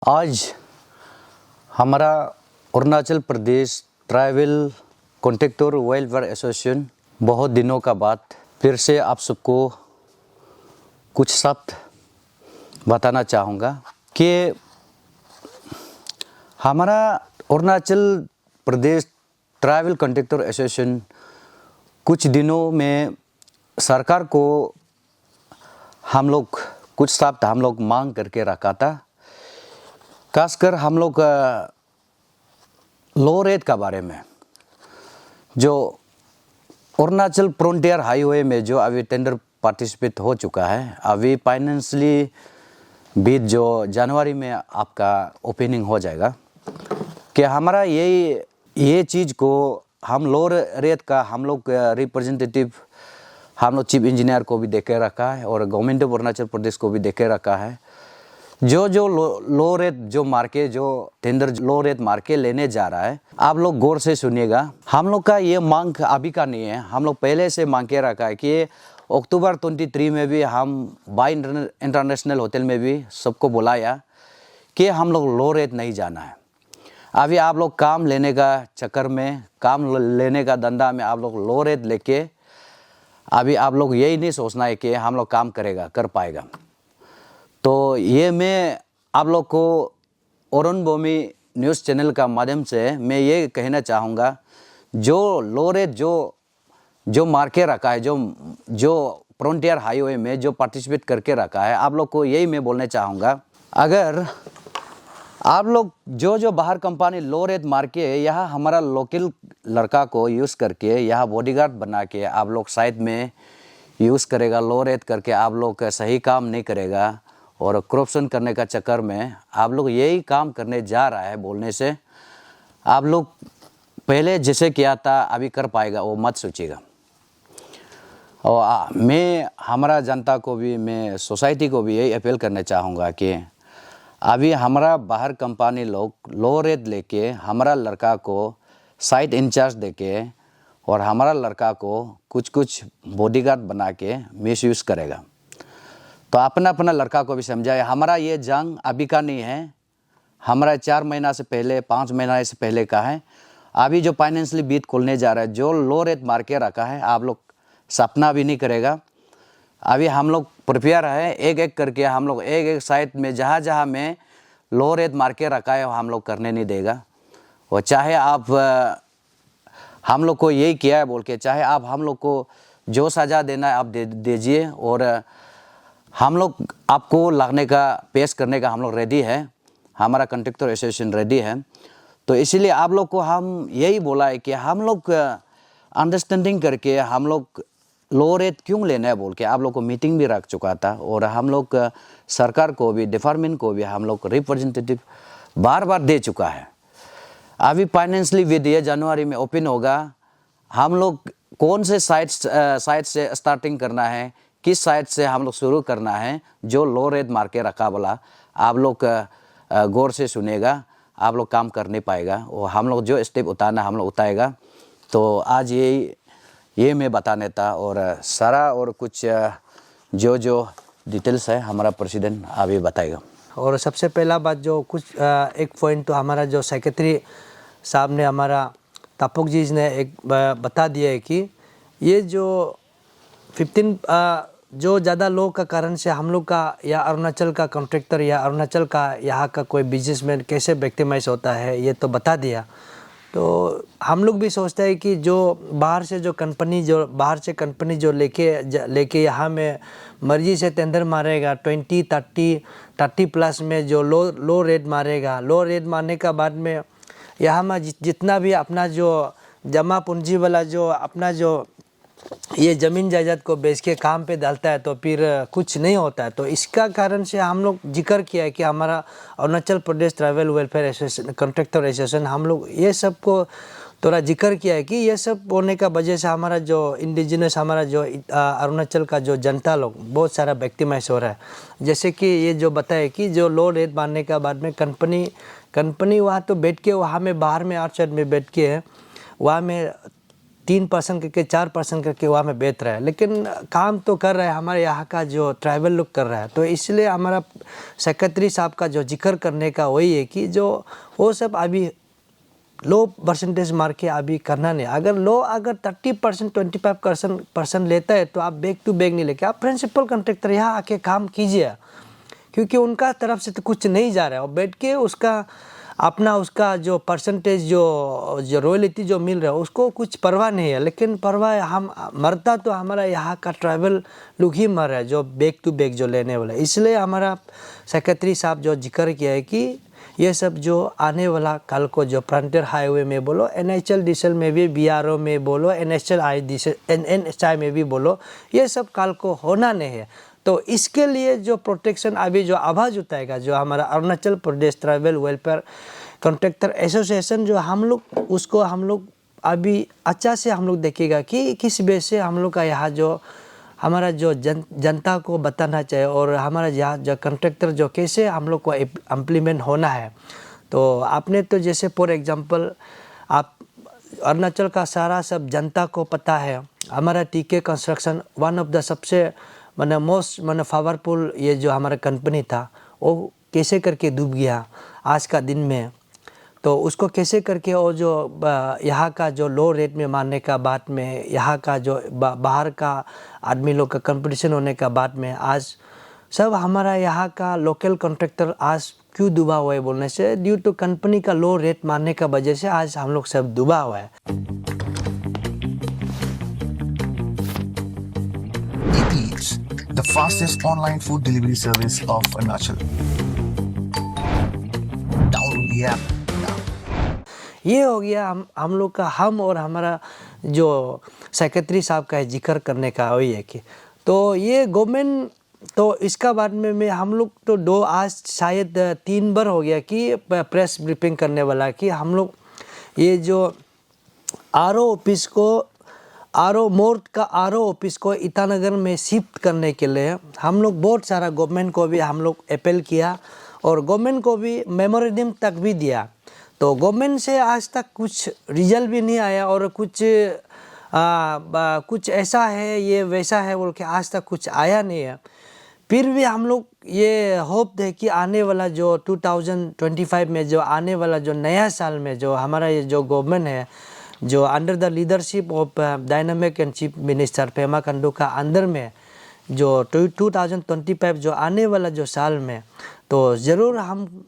आज हमारा Arunachal Pradesh tribal contractor welfare association बहुत दिनों का बाद फिर से आप सबको कुछ शब्द बताना चाहूँगा कि हमारा Arunachal Pradesh tribal contractor association कुछ दिनों में सरकार को हम लोग कुछ शब्द हम लोग मांग करके रखा था। खासकर हम लोग लो रेट का बारे में, जो अरुणाचल फ्रंटियर हाईवे में जो अभी टेंडर पार्टिसिपेट हो चुका है, अभी फाइनेंशियली बीत जो जनवरी में आपका ओपनिंग हो जाएगा कि हमारा ये चीज़ को हम लो रेट का हम लोग रिप्रेजेंटेटिव हम लोग चीफ इंजीनियर को भी देखे रखा है और गवर्नमेंट ऑफ अरुणाचल प्रदेश को भी देखे रखा है। जो लो रेट जो मार्के जो टेंडर लो रेट मार्के लेने जा रहा है, आप लोग गौर से सुनिएगा। हम लोग का ये मांग अभी का नहीं है, हम लोग पहले से मांग के रखा है कि अक्टूबर 23 में भी हम बाई इंटरनेशनल होटल में भी सबको बुलाया कि हम लोग लो रेट नहीं जाना है। अभी आप लोग काम लेने का चक्कर में, काम लेने का धंधा में आप लोग लो रेट लेके अभी आप लोग यही नहीं सोचना है कि हम लोग काम कर पाएगा। तो ये मैं आप लोग को अरुण भूमि न्यूज़ चैनल का माध्यम से मैं ये कहना चाहूँगा, जो लो रेट जो मार्के रखा है, जो फ्रंटियर हाईवे में जो पार्टिसिपेट करके रखा है, आप लोग को यही मैं बोलना चाहूँगा, अगर आप लोग जो बाहर कंपनी लो रेट मार के यहाँ हमारा लोकल लड़का को यूज़ करके यहाँ बॉडीगार्ड बना के आप लोग साइड में यूज़ करेगा, लो रेट करके आप लोग सही काम नहीं करेगा और करप्शन करने का चक्कर में आप लोग यही काम करने जा रहा है बोलने से आप लोग पहले जैसे किया था अभी कर पाएगा वो मत सोचिएगा। और मैं हमारा जनता को भी, मैं सोसाइटी को भी यही अपील करना चाहूँगा कि अभी हमारा बाहर कंपनी लोग लो रेट लेके हमारा लड़का को साइट इंचार्ज देके और हमारा लड़का को कुछ बॉडीगार्ड बना के मिसयूज़ करेगा। तो अपना लड़का को भी समझाए, हमारा ये जंग अभी का नहीं है, हमारा 4 महीना से पहले 5 महीना से पहले का है। अभी जो फाइनेंशियली बीत खुलने जा रहा है, जो लो रेट मार के रखा है, आप लोग सपना भी नहीं करेगा। अभी हम लोग प्रिपेयर है, एक करके हम लोग एक साइट में जहाँ में लो रेट मार के रखा है हम लोग करने नहीं देगा। और चाहे आप हम लोग को यही किया है बोल के, चाहे आप हम लोग को जो सज़ा देना है आप दे दीजिए और हम लोग आपको लगने का पेश करने का हम लोग रेडी है, हमारा कॉन्ट्रैक्टर एसोसिएशन रेडी है। तो इसीलिए आप लोग को हम यही बोला है कि हम लोग अंडरस्टैंडिंग करके हम लोग लो रेट क्यों लेना है बोल के आप लोग को मीटिंग भी रख चुका था और हम लोग सरकार को भी, डिपार्टमेंट को भी हम लोग रिप्रेजेंटेटिव बार दे चुका है। अभी फाइनेंशियली विद ये जनवरी में ओपन होगा, हम लोग कौन से साइट से स्टार्टिंग करना है, किस साइट से हम लोग शुरू करना है, जो लो रेट मार के रखा बोला आप लोग गौर से सुनेगा, आप लोग काम कर नहीं पाएगा और हम लोग जो स्टेप उतारना हम लोग उठाएगा। तो आज ये मैं बताने था और सारा और कुछ जो डिटेल्स है हमारा प्रेसिडेंट अभी बताएगा। और सबसे पहला बात जो कुछ एक पॉइंट तो हमारा जो सेक्रेटरी साहब ने, हमारा तापुक जी ने एक बता दिया है कि ये जो 15 जो ज़्यादा लोग का कारण से हम लोग का या अरुणाचल का कॉन्ट्रैक्टर या अरुणाचल का यहाँ का कोई बिजनेसमैन कैसे विक्टिमाइज होता है ये तो बता दिया। तो हम लोग भी सोचते हैं कि जो बाहर से कंपनी जो लेके यहाँ में मर्जी से टेंडर मारेगा 20-30 प्लस में जो लो रेट मारेगा, लो रेट मारने का बाद में यहाँ में जितना भी अपना जो जमा पूंजी वाला जो अपना जो ये ज़मीन जायदाद को बेच के काम पे डालता है तो फिर कुछ नहीं होता है। तो इसका कारण से हम लोग जिक्र किया है कि हमारा Arunachal Pradesh tribal welfare association, contractor association, हम लोग ये सब को थोड़ा जिक्र किया है कि ये सब होने का वजह से हमारा जो इंडिजिनस, हमारा जो अरुणाचल का जो जनता लोग बहुत सारा विक्टिमाइज हो रहा है। जैसे कि ये जो बताए कि जो लो रेट मारने का बाद में कंपनी वहाँ तो बैठ के, वहाँ में बाहर में आउटसाइड में बैठ के वहाँ में 3% करके 4% करके वहाँ में बेच रहा है, लेकिन काम तो कर रहा है हमारे यहाँ का जो ट्राइबल लोग कर रहा है। तो इसलिए हमारा सेक्रेटरी साहब का जो जिक्र करने का वही है कि जो वो सब अभी लो परसेंटेज मार के अभी करना नहीं। अगर 30% 25% लेता है तो आप बैक टू बैक नहीं लेके आप प्रिंसिपल कॉन्ट्रैक्टर यहाँ आके काम कीजिए, क्योंकि उनका तरफ से तो कुछ नहीं जा रहा है और बैठ के उसका जो परसेंटेज जो रॉयल्टी जो मिल रहा है उसको कुछ परवाह नहीं है। लेकिन परवाह हम मरता तो हमारा यहाँ का ट्राइबल लोग ही मर रहा है जो बैक टू बैक जो लेने वाला है। इसलिए हमारा सेक्रेटरी साहब जो जिक्र किया है कि ये सब जो आने वाला कल को जो फ्रंटियर हाईवे में बोलो, NHL डीजल में भी, BRO में बोलो, NHI में भी बोलो, ये सब कल को होना नहीं है। तो इसके लिए जो प्रोटेक्शन अभी जो आवाज़ उठाएगा जो हमारा Arunachal Pradesh tribal welfare contractor association जो हम लोग अभी अच्छा से हम लोग देखेगा कि किस बेस से हम लोग का यहाँ जो हमारा जो जनता को बताना चाहिए और हमारा यहाँ जो कॉन्ट्रैक्टर जो कैसे हम लोग को इम्प्लीमेंट होना है। तो आपने तो जैसे फॉर एग्जांपल आप अरुणाचल का सारा सब जनता को पता है हमारा TK construction one of the सबसे मोस्ट पावरफुल ये जो हमारा कंपनी था वो कैसे करके डूब गया आज का दिन में। तो उसको कैसे करके वो जो यहाँ का जो लो रेट में मारने का बाद में यहाँ का जो बाहर का आदमी लोग का कंपटीशन होने का बाद में आज सब हमारा यहाँ का लोकल कॉन्ट्रैक्टर आज क्यों डूबा हुआ है बोलने से ड्यू टू कंपनी का लो रेट मारने का वजह से आज हम लोग सब डूबा हुआ है। The fastest online food delivery service of Arunachal. Download the app now. ये हो गया हम लोग का हम और हमारा जो सेक्रेटरी साहब का जिक्र करने का वही है कि तो ये गवर्नमेंट तो इसका बाद में हम लोग तो आज शायद 3 बार हो गया कि प्रेस ब्रीफिंग करने वाला कि हम लोग ये जो RO ऑफिस को RO ऑफिस को ईटानगर में शिफ्ट करने के लिए हम लोग बहुत सारा गवर्नमेंट को भी हम लोग अपील किया और गवर्नमेंट को भी मेमोरेंडम तक भी दिया। तो गवर्नमेंट से आज तक कुछ रिजल्ट भी नहीं आया और कुछ ऐसा है ये वैसा है बोल के आज तक कुछ आया नहीं है। फिर भी हम लोग ये होप है कि आने वाला जो 2025 में जो आने वाला जो नया साल में जो हमारा ये जो गवर्नमेंट है जो under the leadership of dynamic and chief minister Pema Khandu का अंदर में जो 2025 जो आने वाला जो साल में तो ज़रूर हम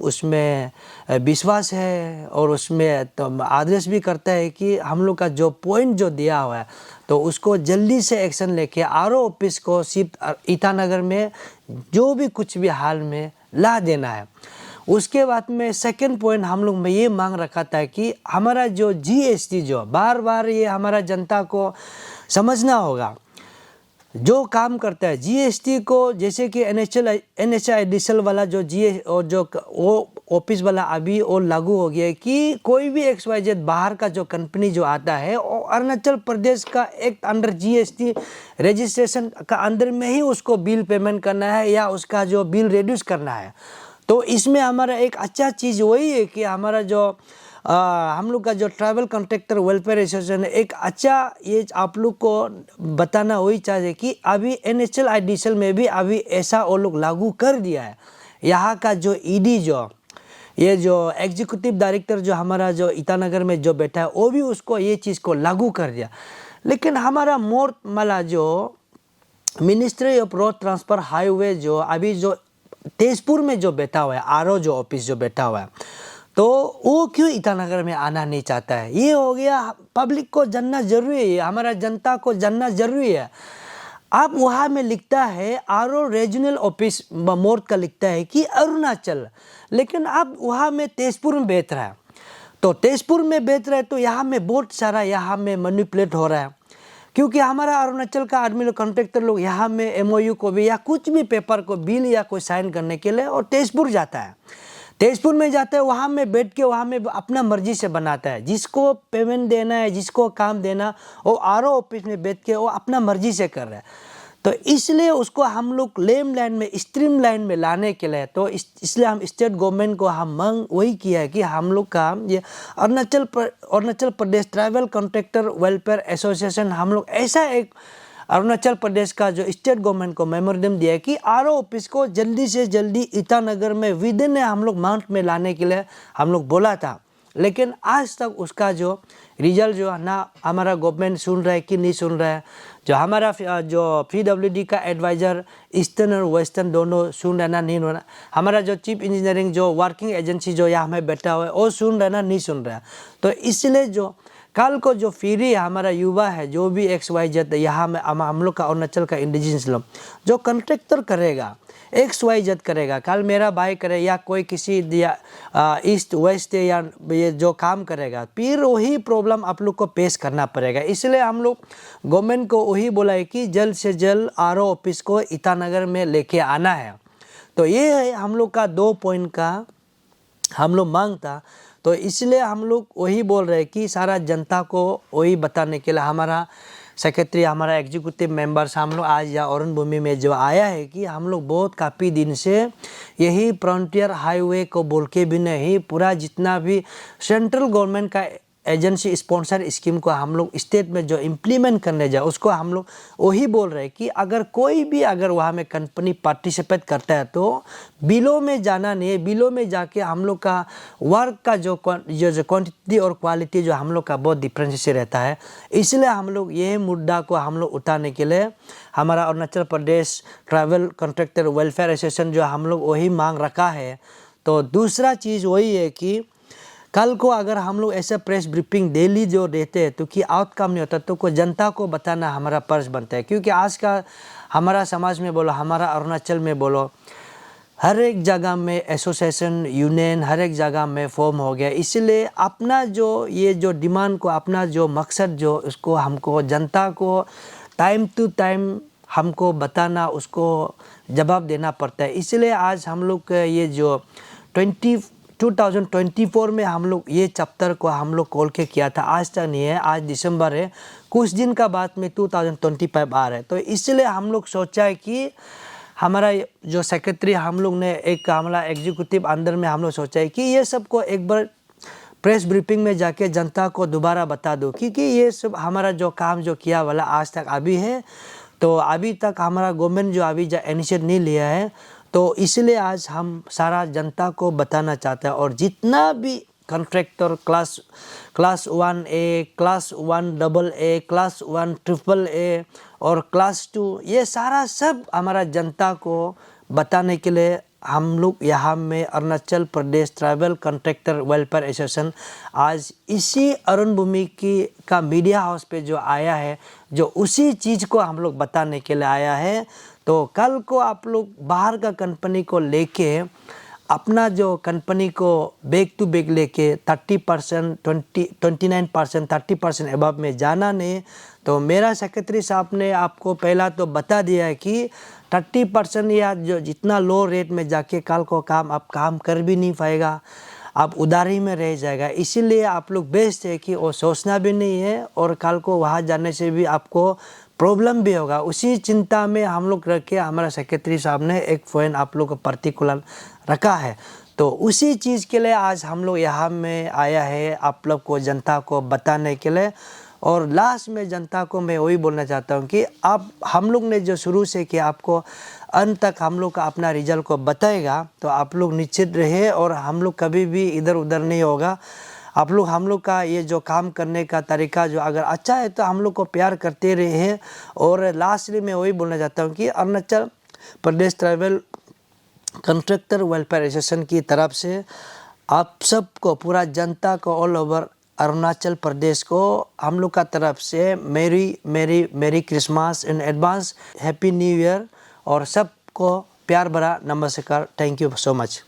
उसमें विश्वास है और उसमें तो आदेश भी करता है कि हम लोग का जो पॉइंट जो दिया हुआ है तो उसको जल्दी से एक्शन लेके RO ऑफिस को शिफ्ट ईटानगर में जो भी कुछ भी हाल में ला देना है। उसके बाद में सेकंड पॉइंट हम लोग में ये मांग रखा था कि हमारा जो GST जो बार बार ये हमारा जनता को समझना होगा जो काम करता है GST को जैसे कि NHI डीजल वाला जो और जो वो ऑफिस वाला अभी और लागू हो गया है कि कोई भी XYZ बाहर का जो कंपनी जो आता है और अरुणाचल प्रदेश का एक्ट अंडर GST रजिस्ट्रेशन का अंदर में ही उसको बिल पेमेंट करना है या उसका जो बिल रिड्यूस करना है। तो इसमें हमारा एक अच्छा चीज़ वही है कि हमारा जो हम लोग का जो ट्राइबल कॉन्ट्रैक्टर वेलफेयर एसोसिएशन है एक अच्छा ये आप लोग को बताना वही चाहिए कि अभी NHI डीजल में भी अभी ऐसा वो लोग लागू कर दिया है। यहाँ का जो ED जो ये जो एग्जीक्यूटिव डायरेक्टर जो हमारा जो ईटानगर में जो बैठा है वो भी उसको ये चीज़ को लागू कर दिया। लेकिन हमारा मोर वाला जो ministry of road transfer highway जो अभी जो तेजपुर में जो बैठा हुआ है RO जो ऑफिस जो बैठा हुआ है तो वो क्यों ईटानगर में आना नहीं चाहता है। ये हो गया पब्लिक को जानना जरूरी है, हमारा जनता को जानना जरूरी है। आप वहाँ में लिखता है RO रीजनल ऑफिस मोर का लिखता है कि अरुणाचल, लेकिन आप वहाँ में तेजपुर में बेच रहा है। तो तेजपुर में बेच रहा है तो यहाँ में बहुत सारा यहाँ में मैनिपुलेट हो रहा है क्योंकि हमारा अरुणाचल का आदमी लोग कॉन्ट्रैक्टर लोग यहाँ में MOU को भी या कुछ भी पेपर को बिल या कोई साइन करने के लिए और तेजपुर जाता है। तेजपुर में जाता है वहाँ में बैठ के वहाँ में अपना मर्जी से बनाता है, जिसको पेमेंट देना है जिसको काम देना वो RO ऑफिस में बैठ के वो अपना मर्जी से कर रहा है। तो इसलिए उसको हम लोग लेम लाइन में स्ट्रीम लाइन में लाने के लिए तो इसलिए हम स्टेट गवर्नमेंट को हम मांग वही किया है कि हम लोग का ये Arunachal Pradesh travel contractor welfare association हम लोग ऐसा एक अरुणाचल प्रदेश का जो स्टेट गवर्नमेंट को मेमोरेंडम दिया है कि आरओ ऑफिस को जल्दी से जल्दी ईटानगर में विद इन हम लोग मंथ में लाने के लिए हम लोग बोला था, लेकिन आज तक उसका जो रिजल्ट जो है ना हमारा गवर्नमेंट सुन रहा है कि नहीं सुन रहा है। जो हमारा जो PWD का एडवाइज़र ईस्टर्न और वेस्टर्न दोनों सुन रहा है ना नहीं सुन रहा, हमारा जो चीफ इंजीनियरिंग जो वर्किंग एजेंसी जो यहाँ में बैठा हुआ है वो सुन रहा है ना नहीं सुन रहा है। तो इसलिए जो कल को जो फ्री हमारा युवा है जो भी XYZ यहाँ में हम लोग का अरुणाचल का इंडिजिनस लोग जो कॉन्ट्रैक्टर करेगा XYZ करेगा, कल मेरा भाई करे या कोई किसी ईस्ट वेस्ट या ये जो काम करेगा फिर वही प्रॉब्लम आप लोग को पेश करना पड़ेगा। इसलिए हम लोग गवर्नमेंट को वही बोला है कि जल्द से जल्द आरओ ऑफिस को ईटानगर में लेके आना है। तो ये है हम लोग का 2 पॉइंट का हम लोग मांग था। तो इसलिए हम लोग वही बोल रहे हैं कि सारा जनता को वही बताने के लिए हमारा सेक्रेटरी हमारा एग्जीक्यूटिव मेंबर्स हम लोग आज यहाँ औरन भूमि में जो आया है कि हम लोग बहुत काफ़ी दिन से यही फ्रंटियर हाईवे को बोल के भी नहीं पूरा जितना भी सेंट्रल गवर्नमेंट का एजेंसी स्पॉन्सर स्कीम को हम लोग स्टेट में जो इम्प्लीमेंट करने जाए उसको हम लोग वही बोल रहे हैं कि अगर कोई भी अगर वहाँ में कंपनी पार्टिसिपेट करता है तो बिलो में जाना नहीं है, बिलो में जाके हम लोग का वर्क का जो क्वांटिटी और क्वालिटी जो हम लोग का बहुत डिफरेंस रहता है। इसलिए हम लोग ये मुद्दा को हम लोग उठाने के लिए हमारा अरुणाचल प्रदेश ट्रैवल कॉन्ट्रैक्टर वेलफेयर एसोसिएशन जो हम लोग वही मांग रखा है। तो दूसरा चीज़ वही है कि कल को अगर हम लोग ऐसा प्रेस ब्रीफिंग डेली जो देते हैं तो कि आउटकम नहीं होता तो कोई जनता को बताना हमारा फर्ज बनता है। क्योंकि आज का हमारा समाज में बोलो हमारा अरुणाचल में बोलो हर एक जगह में एसोसिएशन यूनियन हर एक जगह में फॉर्म हो गया। इसलिए अपना जो ये जो डिमांड को अपना जो मकसद जो उसको हमको जनता को टाइम टू टाइम हमको बताना उसको जवाब देना पड़ता है। इसलिए आज हम लोग ये जो 2024 में हम लोग ये चैप्टर को हम लोग खोल के किया था, आज तक नहीं है, आज दिसंबर है, कुछ दिन का बाद में 2025 आ रहा है। तो इसलिए हम लोग सोचा है कि हमारा जो सेक्रेटरी हम लोग ने एक हमारा एग्जीक्यूटिव अंदर में हम लोग सोचा है कि ये सब को एक बार प्रेस ब्रीफिंग में जाके जनता को दोबारा बता दो क्योंकि ये सब हमारा जो काम जो किया वाला आज तक अभी है। तो अभी तक हमारा गवर्नमेंट जो अभी इनिशिएटिव नहीं लिया है तो इसलिए आज हम सारा जनता को बताना चाहते हैं। और जितना भी contractor class 1A, class 1AA, class 1AAA और क्लास 2 ये सारा सब हमारा जनता को बताने के लिए हम लोग यहाँ में Arunachal Pradesh travel contractor welfare association आज इसी अरुण भूमि की का मीडिया हाउस पे जो आया है जो उसी चीज़ को हम लोग बताने के लिए आया है। तो कल को आप लोग बाहर का कंपनी को लेके अपना जो कंपनी को बैक टू बैक लेके 30%, 29%, 30% अबव में जाना नहीं। तो मेरा सेक्रेटरी साहब ने आपको पहला तो बता दिया है कि 30% या जो जितना लो रेट में जाके कल को काम आप काम कर भी नहीं पाएगा, आप उधारी में रह जाएगा। इसीलिए आप लोग बेस्ट है कि वो सोचना भी नहीं है और कल को वहाँ जाने से भी आपको प्रॉब्लम भी होगा। उसी चिंता में हम लोग रख के हमारा सेक्रेटरी साहब ने एक पॉइंट आप लोग को पर्टिकुलर रखा है। तो उसी चीज़ के लिए आज हम लोग यहाँ में आया है आप लोग को जनता को बताने के लिए। और लास्ट में जनता को मैं वही बोलना चाहता हूँ कि आप हम लोग ने जो शुरू से किया आपको अंत तक हम लोग का अपना रिजल्ट को बताएगा तो आप लोग निश्चित रहे और हम लोग कभी भी इधर उधर नहीं होगा। आप लोग हम लोग का ये जो काम करने का तरीका जो अगर अच्छा है तो हम लोग को प्यार करते रहे। और लास्टली मैं वही बोलना चाहता हूँ कि Arunachal Pradesh travel contractor welfare association की तरफ से आप सबको पूरा जनता को ऑल ओवर अरुणाचल प्रदेश को हम लोग का तरफ से मेरी Christmas in advance, happy new year और सबको प्यार भरा नमस्कार। Thank you so much.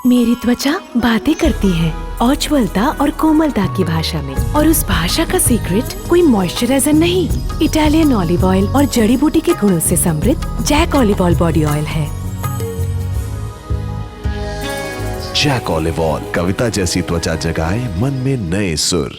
मेरी त्वचा बातें करती है उज्ज्वलता और कोमलता की भाषा में, और उस भाषा का सीक्रेट कोई मॉइस्चराइजर नहीं, इटालियन ऑलिव ऑयल और जड़ी बूटी के गुणों से समृद्ध Jack olive oil body oil है। जैक ऑलिव ऑयल कविता जैसी त्वचा जगाए मन में नए सुर।